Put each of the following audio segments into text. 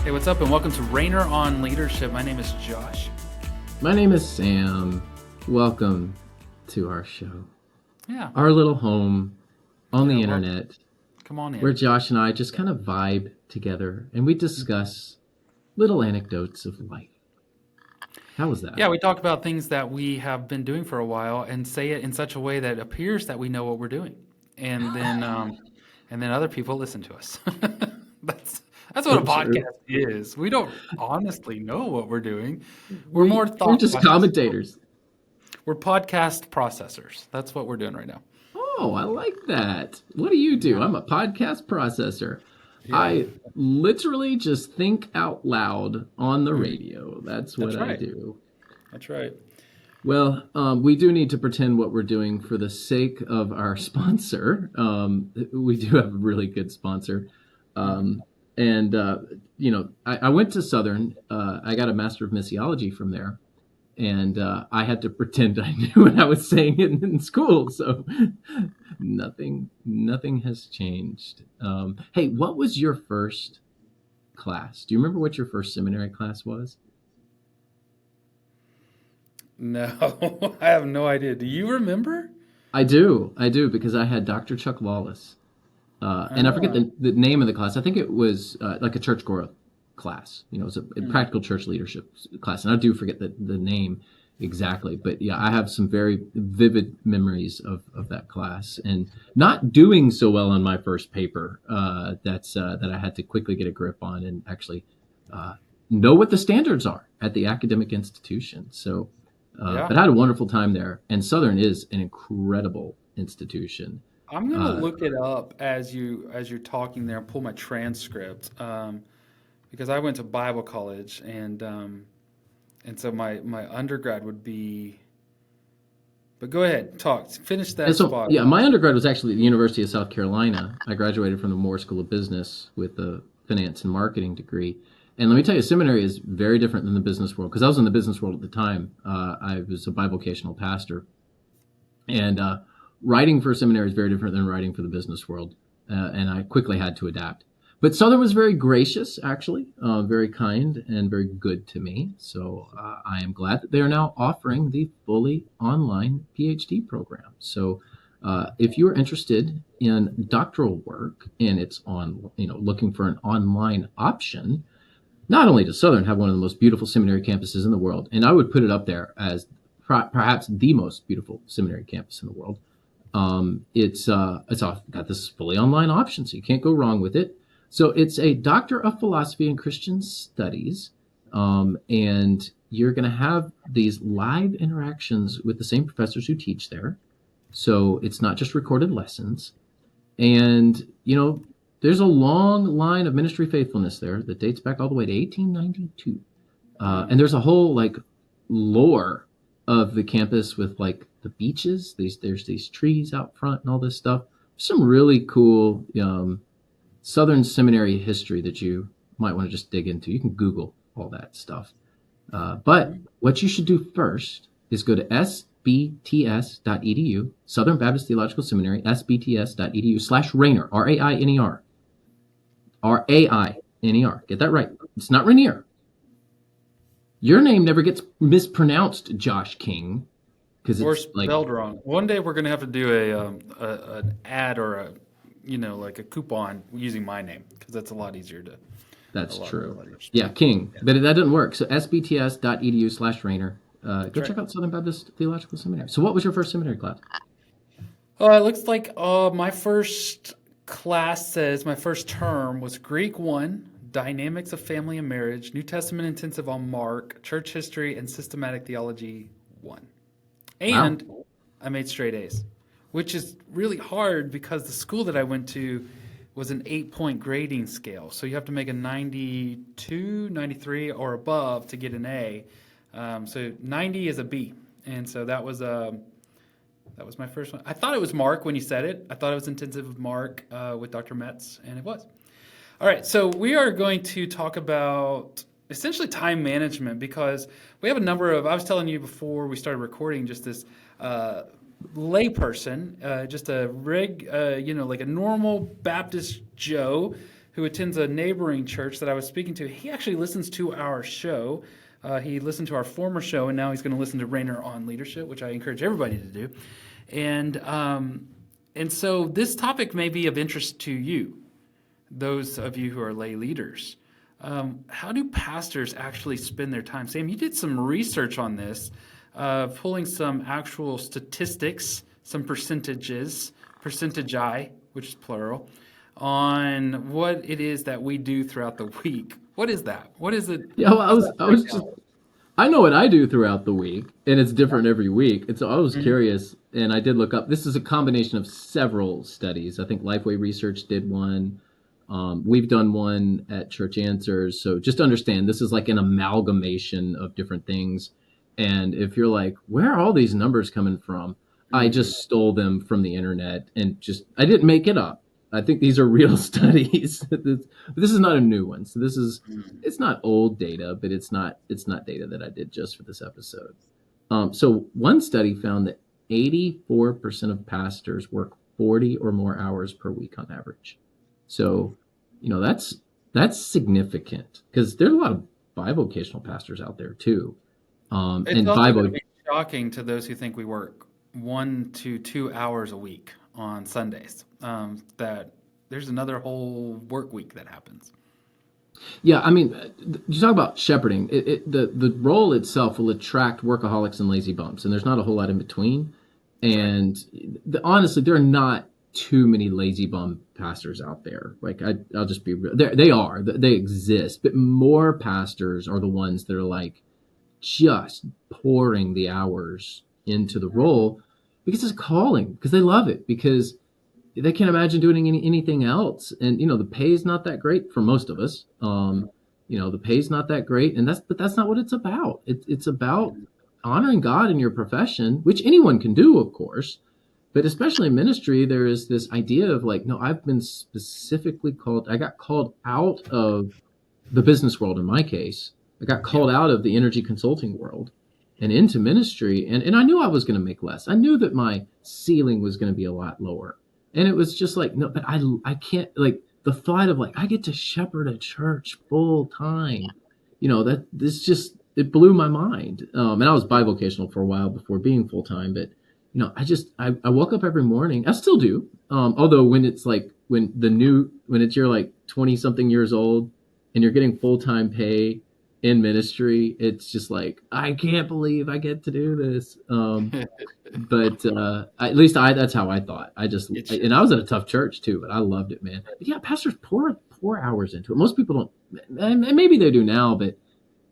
Hey, what's up, and welcome to Rainer on Leadership. My name is Josh. My name is Sam. Welcome to our show. Yeah. Our little home on the well, internet Come on in. where Josh and I just kind of vibe together and we discuss little anecdotes of life. How was that? Yeah, we talk about things that we have been doing for a while and say it in such a way that appears that we know what we're doing, and then other people listen to us. That's what So a true. podcast is. We don't honestly know what we're doing. We're more We're thought just processors. commentators. We're podcast processors. That's what we're doing right now. Oh, I like that. What do you do? Yeah. I'm a podcast processor. Yeah. I literally just think out loud on the Mhm. radio. That's That's what I right. do. That's right. Well, we do need to pretend what we're doing for the sake of our sponsor. We do have a really good sponsor. Mhm. Um, and, I went to Southern. I got a Master of Missiology from there. And I had to pretend I knew what I was saying in school. So nothing has changed. Hey, what was your first class? Do you remember what your first seminary class was? No, I have no idea. Do you remember? I do, because I had Dr. Chuck Wallace. And I forget Ah. the name of the class. I think it was like a church growth class. You know, it was a Mm. practical church leadership class. And I do forget the name exactly. But yeah, I have some very vivid memories of that class. And not doing so well on my first paper that I had to quickly get a grip on and actually uh, know what the standards are at the academic institution. So, Yeah. but I had a wonderful time there. And Southern is an incredible institution. I'm gonna Uh, look it up as you're talking there and pull my transcript, because I went to Bible college and so my undergrad would be. But go ahead, talk. Finish And that so, spot. yeah, my undergrad was actually at the University of South Carolina. I graduated from the Moore School of Business with a finance and marketing degree. And let me tell you, seminary is very different than the business world because I was in the business world at the time. I was a bivocational pastor. And writing for seminary is very different than writing for the business world. And I quickly had to adapt. But Southern was very gracious, actually, very kind and very good to me. So I am glad that they are now offering the fully online PhD program. So if you are interested in doctoral work and it's on, looking for an online option, not only does Southern have one of the most beautiful seminary campuses in the world, and I would put it up there as perhaps the most beautiful seminary campus in the world. It's got this fully online option, so you can't go wrong with it. So it's a Doctor of Philosophy and Christian Studies, and you're going to have these live interactions with the same professors who teach there. So it's not just recorded lessons, and there's a long line of ministry faithfulness there that dates back all the way to 1892. Mm. And there's a whole like lore of the campus with like the beaches. There's these trees out front and all this stuff. Some really cool Southern Seminary history that you might want to just dig into. You can Google all that stuff. But Mhm. what you should do first is go to sbts.edu, Southern Baptist Theological Seminary, sbts.edu/Rainer, Rainer, Rainer. Get that right. It's not Rainier. Your name never gets mispronounced, Josh King, because Or it's like, spelled wrong. One day we're gonna have to do an ad or like a coupon using my name because that's a lot easier to a that's lot true. easier to Yeah, spell. King. Yeah, But that doesn't work. So sbts.edu/Rainer. that's Go right. check out Southern Baptist Theological Seminary. So what was your first seminary class? It looks like my first class says my first term was Greek 1, Dynamics of Family and Marriage, New Testament Intensive on Mark, Church History, and Systematic Theology 1. Wow. And I made straight A's, which is really hard because the school that I went to was an 8-point grading scale. So you have to make a 92, 93, or above to get an A. So 90 is a B. And so that was my first one. I thought it was Mark when you said it. I thought it was intensive with Mark with Dr. Metz, and it was. All right, so we are going to talk about essentially time management because we have a number of. I was telling you before we started recording, just this layperson, just a like a normal Baptist Joe who attends a neighboring church that I was speaking to. He actually listens to our show. He listened to our former show, and now he's going to listen to Rainer on Leadership, which I encourage everybody to do. And so this topic may be of interest to you, those of you who are lay leaders. How do pastors actually spend their time? Sam, you did some research on this, pulling some actual statistics, some percentage, which is plural, on what it is that we do throughout the week. What is that? What is it? Yeah, well, I know what I do throughout the week, and it's different every week. And so I was curious, and I did look up. This is a combination of several studies. I think Lifeway Research did one. We've done one at Church Answers. So just understand, this is like an amalgamation of different things. And if you're like, where are all these numbers coming from? I just stole them from the internet and I didn't make it up. I think these are real studies. This is not a new one. So it's not old data, but it's not data that I did just for this episode. So one study found that 84% of pastors work 40 or more hours per week on average. So, that's significant, because there's a lot of bivocational pastors out there too. It's also going to be shocking to those who think we work 1 to 2 hours a week on Sundays, that there's another whole work week that happens. Yeah, I mean, you talk about shepherding. The role itself will attract workaholics and lazy bums, and there's not a whole lot in between. And honestly, there are not too many lazy bum pastors out there. Like, I'll just be real. They exist, but more pastors are the ones that are like just pouring the hours into the role because it's a calling, because they love it, because they can't imagine doing anything else. And, the pay is not that great for most of us. The pay is not that great. But that's not what it's about. It's about honoring God in your profession, which anyone can do, of course. But especially in ministry, there is this idea of like, no, I've been specifically called. I got called out of the business world in my case. I got called out of the energy consulting world and into ministry. And I knew I was going to make less. I knew that my ceiling was going to be a lot lower. And it was just like, no, but I can't, like, the thought of like, I get to shepherd a church full time, it blew my mind. And I was bivocational for a while before being full time, but I woke up every morning. I still do. Although when it's like, when you're like 20 something years old and you're getting full-time pay in ministry, it's just like, I can't believe I get to do this. But at least that's how I thought. And I was at a tough church too, but I loved it, man. But yeah, pastors pour hours into it. Most people don't, and maybe they do now, but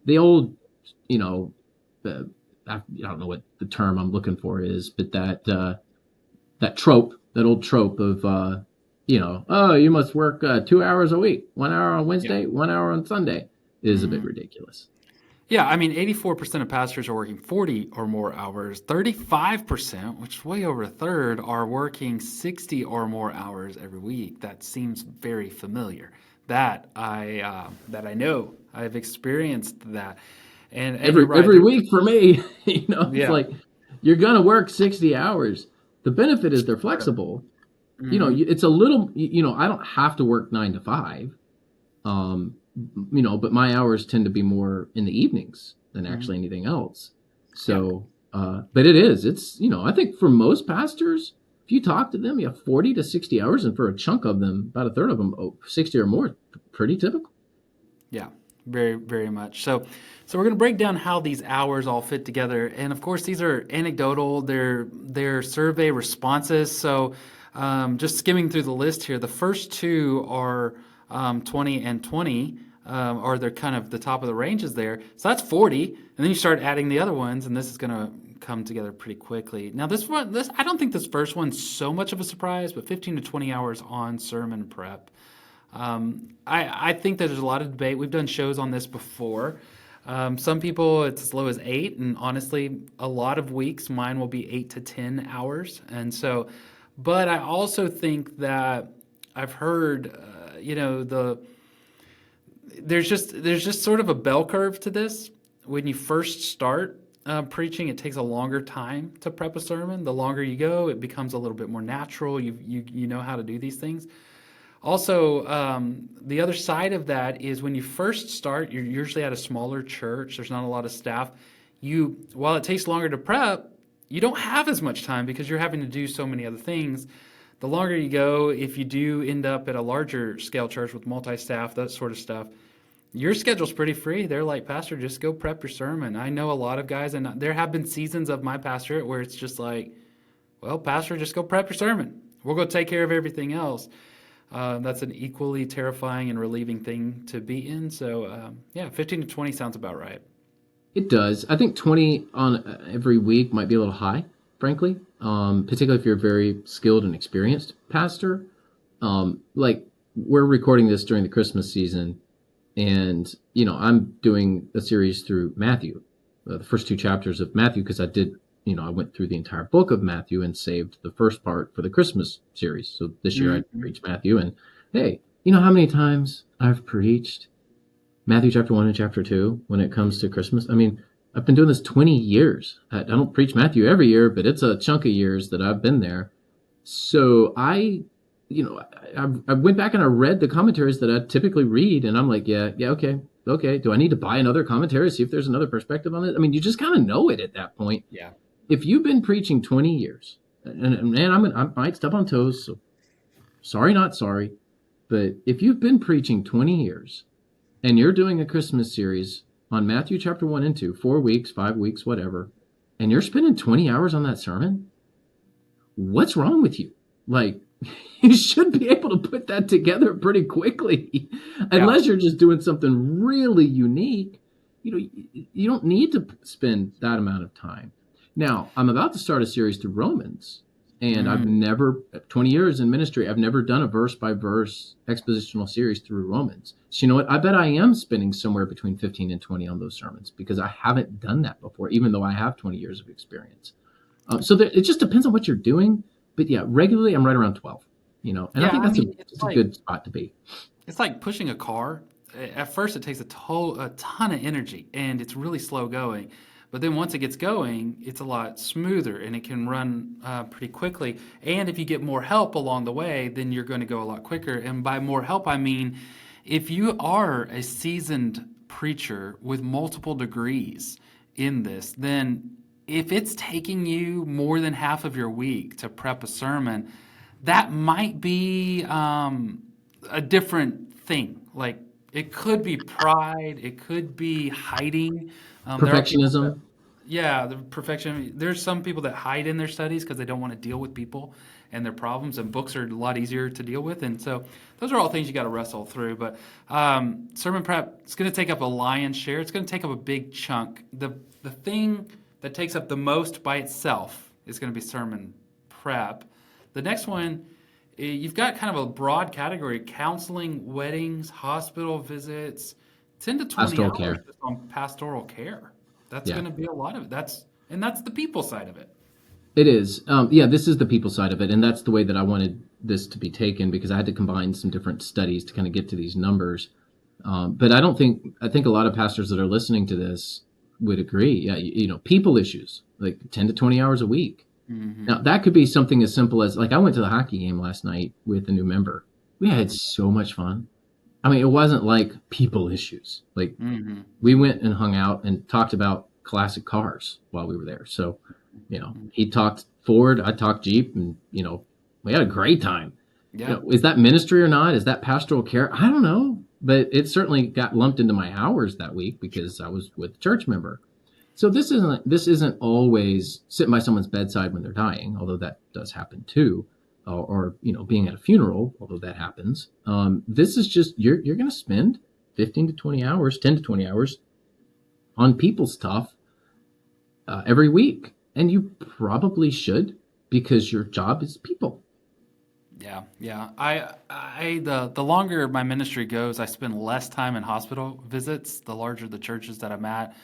the old, I don't know what the term I'm looking for is, but that old trope of, you must work 2 hours a week, 1 hour on Wednesday, 1 hour on Sunday, is a bit ridiculous. Yeah, I mean, 84% of pastors are working 40 or more hours. 35%, which is way over a third, are working 60 or more hours every week. That seems very familiar. That I know. I've experienced that. And every week for me, it's like, you're going to work 60 hours. The benefit is they're flexible. It's a little, I don't have to work 9 to 5. But my hours tend to be more in the evenings than actually anything else. So, but it's, I think for most pastors, if you talk to them, you have 40 to 60 hours, and for a chunk of them, about a third of them, 60 or more, pretty typical. Yeah, very, very much. So we're going to break down how these hours all fit together. And of course, these are anecdotal. They're survey responses. So just skimming through the list here, the first two are 20 and 20, or they're kind of the top of the ranges there. So that's 40. And then you start adding the other ones, and this is going to come together pretty quickly. Now, I don't think this first one's so much of a surprise, but 15 to 20 hours on sermon prep. I think that there's a lot of debate. We've done shows on this before. Some people, it's as low as 8, and honestly, a lot of weeks, mine will be 8 to 10 hours. And so, but I also think that I've heard, there's just sort of a bell curve to this. When you first start preaching, it takes a longer time to prep a sermon. The longer you go, it becomes a little bit more natural. You know how to do these things. Also, the other side of that is when you first start, you're usually at a smaller church. There's not a lot of staff. While it takes longer to prep, you don't have as much time because you're having to do so many other things. The longer you go, if you do end up at a larger scale church with multi-staff, that sort of stuff, your schedule's pretty free. They're like, Pastor, just go prep your sermon. I know a lot of guys, and there have been seasons of my pastorate where it's just like, well, Pastor, just go prep your sermon. We'll go take care of everything else. That's an equally terrifying and relieving thing to be in. So, yeah, 15 to 20 sounds about right. It does. I think 20 on every week might be a little high, frankly, particularly if you're a very skilled and experienced pastor. Like we're recording this during the Christmas season, and I'm doing a series through Matthew, the first 2 chapters of Matthew, because I went through the entire book of Matthew and saved the first part for the Christmas series. So this year I preached Matthew, and hey, you know how many times I've preached Matthew chapter 1 and chapter 2 when it comes to Christmas? I mean, I've been doing this 20 years. I don't preach Matthew every year, but it's a chunk of years that I've been there. So I went back and I read the commentaries that I typically read, and I'm like, yeah, okay. Do I need to buy another commentary, see if there's another perspective on it? I mean, you just kind of know it at that point. Yeah. If you've been preaching 20 years, and man, I might step on toes, so sorry, not sorry, but if you've been preaching 20 years and you're doing a Christmas series on Matthew chapter 1 and 2, 4 weeks, 5 weeks, whatever, and you're spending 20 hours on that sermon, what's wrong with you? Like, you should be able to put that together pretty quickly. Unless you're just doing something really unique. You don't need to spend that amount of time. Now, I'm about to start a series through Romans, and I've never, 20 years in ministry, I've never done a verse-by-verse expositional series through Romans. So you know what? I bet I am spending somewhere between 15 and 20 on those sermons because I haven't done that before, even though I have 20 years of experience. It just depends on what you're doing. But yeah, regularly I'm right around 12, and I think that's a good spot to be. It's like pushing a car. At first, it takes a ton of energy, and it's really slow going. But then once it gets going, it's a lot smoother, and it can run pretty quickly. And if you get more help along the way, then you're going to go a lot quicker. And by more help, I mean if you are a seasoned preacher with multiple degrees in this, then if it's taking you more than half of your week to prep a sermon, that might be a different thing. Like it could be pride, it could be hiding. Perfectionism. The perfection. There's some people that hide in their studies because they don't want to deal with people and their problems, and books are a lot easier to deal with. And so those are all things you got to wrestle through. But sermon prep, it's going to take up a lion's share. It's going to take up a big chunk. The thing that takes up the most by itself is going to be sermon prep. The next one, you've got kind of a broad category: counseling, weddings, hospital visits, 10 to 20 pastoral hours care. just on pastoral care. That's going to be a lot of it. That's the people side of it. It is. This is the people side of it, and that's the way that I wanted this to be taken because I had to combine some different studies to kind of get to these numbers. But I think a lot of pastors that are listening to this would agree. Yeah, people issues, like 10 to 20 hours a week. Mm-hmm. Now, that could be something as simple as, like, I went to the hockey game last night with a new member. We had so much fun. I mean, it wasn't like people issues. Like, we went and hung out and talked about classic cars while we were there. So, he talked Ford, I talked Jeep, and, we had a great time. Yeah. Is that ministry or not? Is that pastoral care? I don't know. But it certainly got lumped into my hours that week because I was with a church member. So this isn't always sitting by someone's bedside when they're dying, although that does happen too, or being at a funeral, although that happens. This is just you're going to spend 15 to 20 hours, 10 to 20 hours on people stuff every week, and you probably should because your job is people. Yeah. The longer my ministry goes, I spend less time in hospital visits. The larger the churches that I'm at,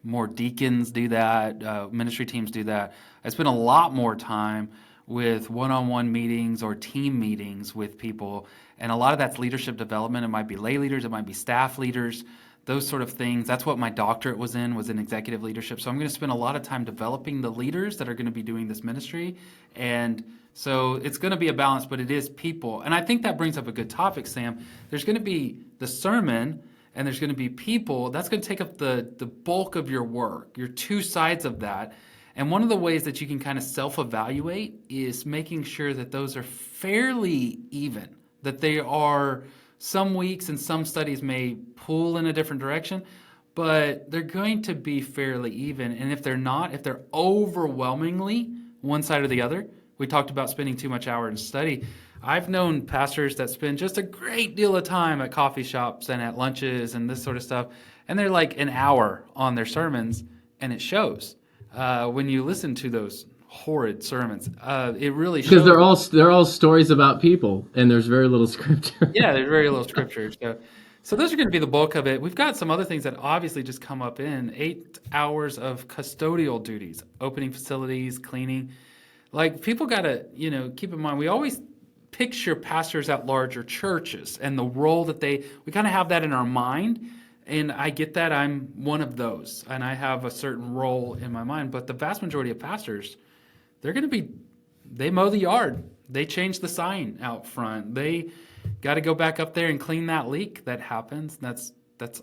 more deacons do that, ministry teams do that. I spend a lot more time with one-on-one meetings or team meetings with people, and a lot of that's leadership development. It might be lay leaders, it might be staff leaders those sort of things. That's what my doctorate was in executive leadership. So I'm going to spend a lot of time developing the leaders that are going to be doing this ministry. And so it's going to be a balance, but it is people. And I think that brings up a good topic, Sam. There's going to be the sermon and there's going to be people. That's going to take up the bulk of your work, your two sides of that. And one of the ways that you can kind of self-evaluate is making sure that those are fairly even, that they are, some weeks and some studies may pull in a different direction, but they're going to be fairly even. And if they're not, if they're overwhelmingly one side or the other, we talked about spending too much hour in study. I've known pastors that spend just a great deal of time at coffee shops and at lunches and this sort of stuff, and they're like an hour on their sermons, and it shows. When you listen to those horrid sermons, it really shows. Because they're all stories about people, and there's very little scripture. Yeah, there's very little scripture. So those are going to be the bulk of it. We've got some other things that obviously just come up in 8 hours of custodial duties, opening facilities, cleaning. Like, people got to, keep in mind, we always picture pastors at larger churches and the role that we kind of have that in our mind. And I get that. I'm one of those, and I have a certain role in my mind. But the vast majority of pastors, they mow the yard. They change the sign out front. They got to go back up there and clean that leak that happens. That's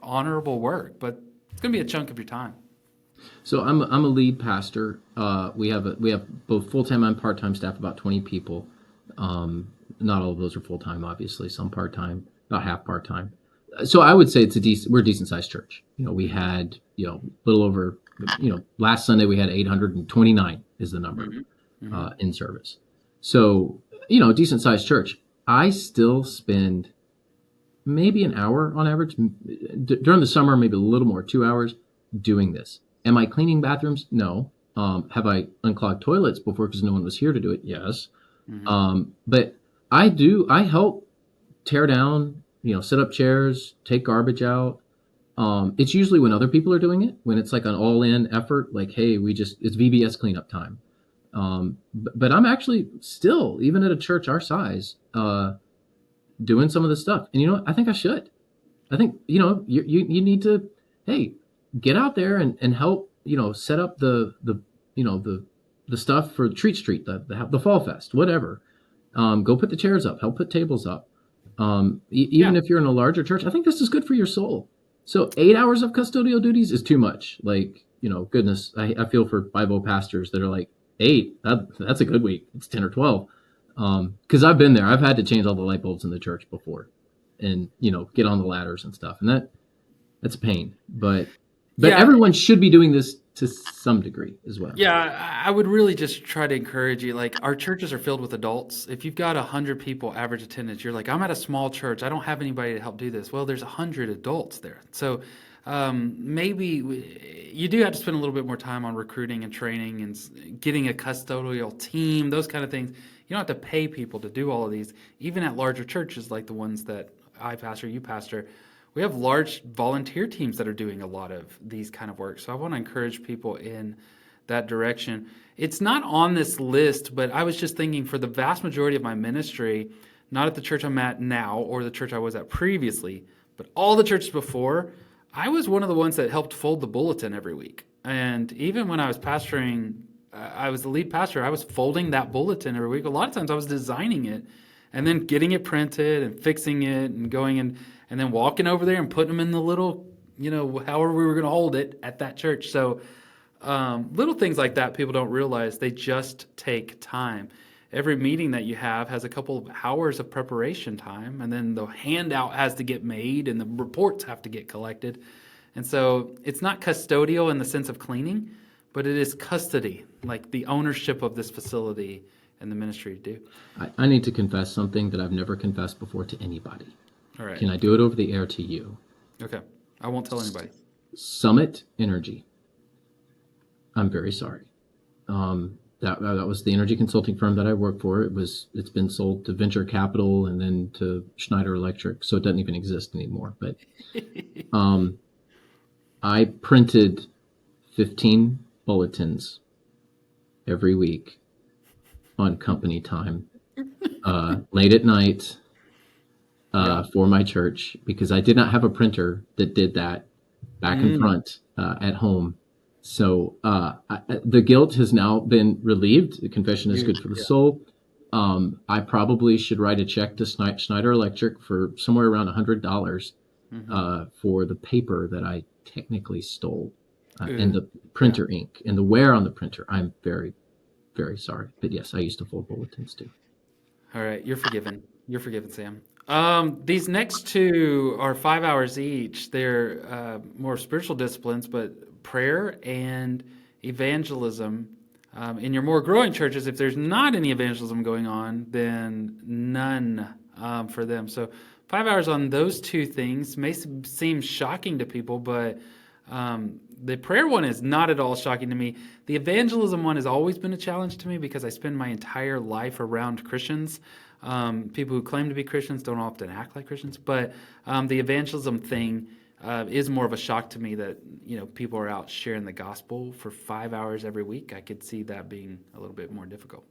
honorable work, but it's going to be a chunk of your time. So I'm a lead pastor. We have both full-time and part-time staff, about 20 people. Not all of those are full-time, obviously. Some part-time, about half part-time. So I would say we're a decent sized church. We had, a little over, last Sunday we had 829 is the number in service. So, decent sized church. I still spend maybe an hour on average during the summer, maybe a little more, 2 hours doing this. Am I cleaning bathrooms? No. Have I unclogged toilets before because no one was here to do it? Yes. But I help tear down, set up chairs, take garbage out. It's usually when other people are doing it, when it's like an all-in effort, like, hey, it's VBS cleanup time. But I'm actually still, even at a church our size, doing some of this stuff. And I think I should. I think, you need to, hey, get out there and help, set up the stuff for Treat Street, the Fall Fest, whatever. Go put the chairs up, help put tables up. Even if you're in a larger church, I think this is good for your soul. So 8 hours of custodial duties is too much. Like, goodness, I feel for Bible pastors that are like, 8, that's a good week. It's 10 or 12. Because I've been there. I've had to change all the light bulbs in the church before and, get on the ladders and stuff. And that's a pain. But everyone should be doing this to some degree as well. Yeah, I would really just try to encourage you. Like, our churches are filled with adults. If you've got 100 people average attendance, you're like, I'm at a small church. I don't have anybody to help do this. Well, there's 100 adults there. So maybe you do have to spend a little bit more time on recruiting and training and getting a custodial team, those kind of things. You don't have to pay people to do all of these. Even at larger churches like the ones that I pastor, you pastor, we have large volunteer teams that are doing a lot of these kind of work. So I want to encourage people in that direction. It's not on this list, but I was just thinking, for the vast majority of my ministry, not at the church I'm at now or the church I was at previously, but all the churches before, I was one of the ones that helped fold the bulletin every week. And even when I was pastoring, I was the lead pastor, I was folding that bulletin every week. A lot of times I was designing it and then getting it printed and fixing it and going and then walking over there and putting them in the little, however we were going to hold it at that church. So little things like that people don't realize, they just take time. Every meeting that you have has a couple of hours of preparation time, and then the handout has to get made and the reports have to get collected. And so it's not custodial in the sense of cleaning, but it is custody, like the ownership of this facility and the ministry to do. I need to confess something that I've never confessed before to anybody. All right. Can I do it over the air to you? Okay. I won't tell anybody. Summit Energy. I'm very sorry. That was the energy consulting firm that I work for. It's been sold to venture capital and then to Schneider Electric, so it doesn't even exist anymore. But I printed 15 bulletins every week on company time, late at night, for my church, because I did not have a printer that did that back and front at home. So the guilt has now been relieved. The confession is good for the soul. I probably should write a check to Schneider Electric for somewhere around $100 for the paper that I technically stole, and the printer ink and the wear on the printer. I'm very, very sorry. But yes, I used to fold bulletins too. All right, you're forgiven. You're forgiven, Sam. These next two are 5 hours each. They're more spiritual disciplines, but prayer and evangelism. In your more growing churches, if there's not any evangelism going on, then none for them. So 5 hours on those two things may seem shocking to people, but the prayer one is not at all shocking to me. The evangelism one has always been a challenge to me because I spend my entire life around Christians. People who claim to be Christians don't often act like Christians, but the evangelism thing is more of a shock to me that, people are out sharing the gospel for 5 hours every week. I could see that being a little bit more difficult.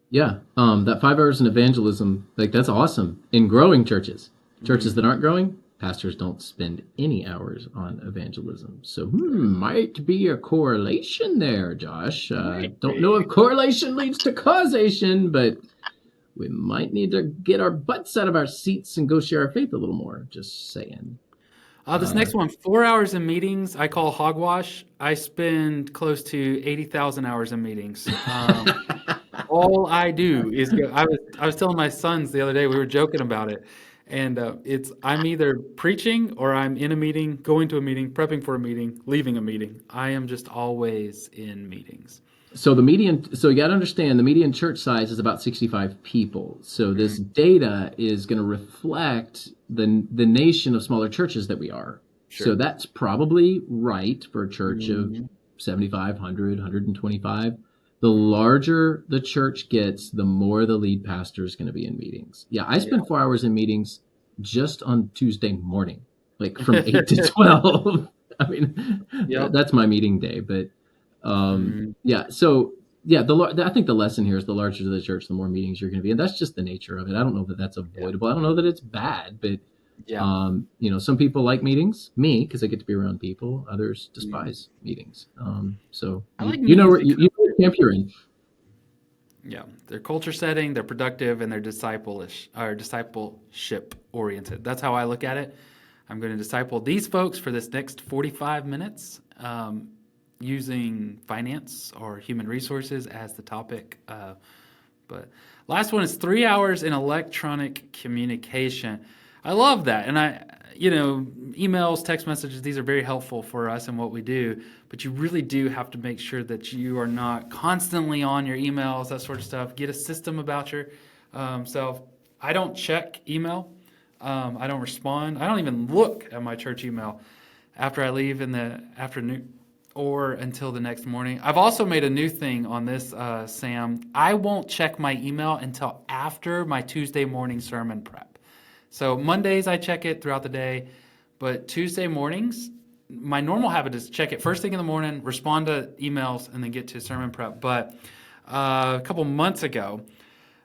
Yeah, that 5 hours in evangelism, that's awesome in growing churches. Churches that aren't growing, pastors don't spend any hours on evangelism. So might be a correlation there, Josh. Don't know if correlation leads to causation, but we might need to get our butts out of our seats and go share our faith a little more. Just saying. This next one, 4 hours in meetings, I call hogwash. I spend close to 80,000 hours in meetings. All I do is go. I was telling my sons the other day, we were joking about it, and I'm either preaching or I'm in a meeting, going to a meeting, prepping for a meeting, leaving a meeting. I am just always in meetings. So you got to understand the median church size is about 65 people. So this data is going to reflect the nation of smaller churches that we are. Sure. So that's probably right for a church of 7,500, 125. The larger the church gets, the more the lead pastor is going to be in meetings. Yeah, I spend 4 hours in meetings just on Tuesday morning, from 8 to 12. I mean, that's my meeting day, but I think the lesson here is the larger the church, the more meetings you're going to be in. That's just the nature of it. I don't know that that's avoidable. I don't know that it's bad, but some people like meetings, me, because I get to be around people. Others despise meetings. So I like you know what camp you're in. Yeah, they're culture setting, they're productive, and they're discipleship oriented. That's how I look at it. I'm going to disciple these folks for this next 45 minutes. Using finance or human resources as the topic. But last one is 3 hours in electronic communication. I love that. And emails, text messages, these are very helpful for us in what we do, but you really do have to make sure that you are not constantly on your emails, that sort of stuff. Get a system about yourself. I don't check email. I don't respond. I don't even look at my church email after I leave in the afternoon or until the next morning. I've also made a new thing on this, Sam. I won't check my email until after my Tuesday morning sermon prep. So Mondays I check it throughout the day, but Tuesday mornings, my normal habit is to check it first thing in the morning, respond to emails, and then get to sermon prep. But a couple months ago,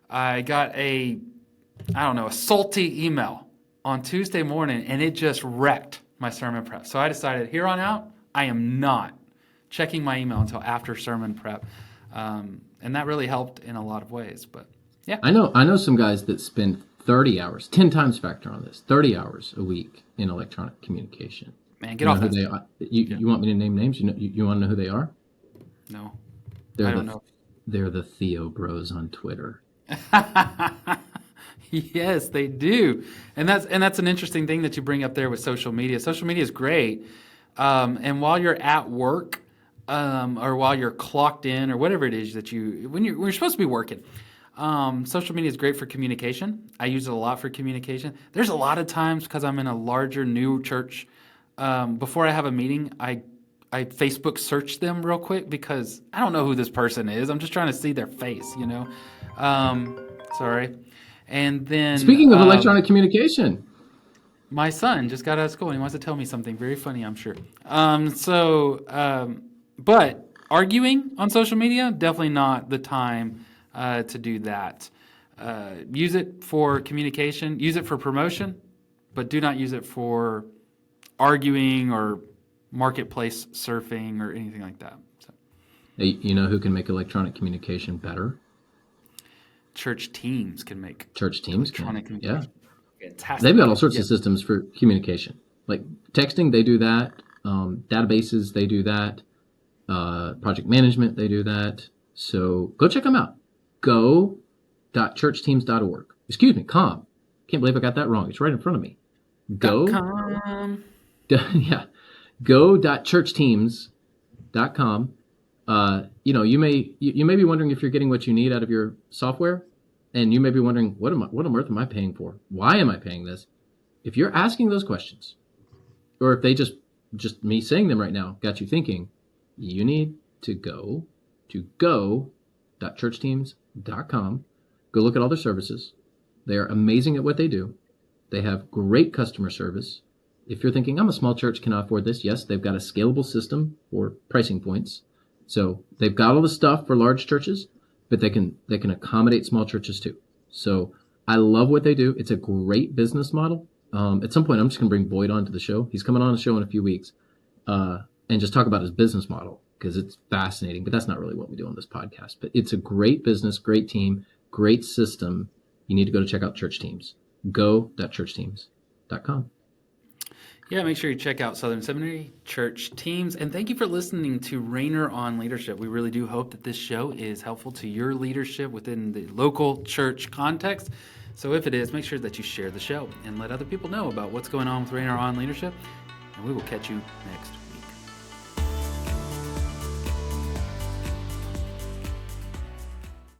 I got a salty email on Tuesday morning, and it just wrecked my sermon prep. So I decided here on out, I am not checking my email until after sermon prep. And that really helped in a lot of ways. But yeah. I know some guys that spend 30 hours, 10 times factor on this, 30 hours a week in electronic communication. Man, get off that. You want me to name names? You want to know who they are? No. I don't know. They're the Theo Bros on Twitter. Yes, they do. And that's an interesting thing that you bring up there with social media. Social media is great. And while you're at work, or while you're clocked in, or whatever it is that when you're supposed to be working, social media is great for communication. I use it a lot for communication. There's a lot of times because I'm in a larger, new church, before I have a meeting, I Facebook search them real quick because I don't know who this person is. I'm just trying to see their face, Sorry. And then speaking of electronic communication. My son just got out of school and he wants to tell me something very funny, I'm sure. But arguing on social media, definitely not the time to do that. Use it for communication, use it for promotion, but do not use it for arguing or marketplace surfing or anything like that. So, Hey, you know who can make electronic communication better? church teams can make Church teams electronic can. communication. Yeah. Fantastic. They've got all sorts Yeah. of systems for communication. Like texting, they do that. Databases, they do that. Project management, they do that. So go check them out. Go.churchteams.org. Excuse me, com. Can't believe I got that wrong. It's right in front of me. Go. .com. Yeah. Go.churchteams.com. You may be wondering if you're getting what you need out of your software, and you may be wondering, what on earth am I paying for? Why am I paying this? If you're asking those questions, or if they just me saying them right now got you thinking, you need to go to go.churchteams.com. Go look at all their services. They are amazing at what they do. They have great customer service. If you're thinking, I'm a small church, can I afford this? Yes, they've got a scalable system for pricing points. So they've got all the stuff for large churches, but they can accommodate small churches too. So I love what they do. It's a great business model. At some point, I'm just going to bring Boyd onto the show. He's coming on the show in a few weeks, and just talk about his business model, because it's fascinating. But that's not really what we do on this podcast. But it's a great business, great team, great system. You need to go to check out Church Teams. Go.churchteams.com. Yeah, make sure you check out Southern Seminary Church Teams. And thank you for listening to Rainer on Leadership. We really do hope that this show is helpful to your leadership within the local church context. So if it is, make sure that you share the show and let other people know about what's going on with Rainer on Leadership. And we will catch you next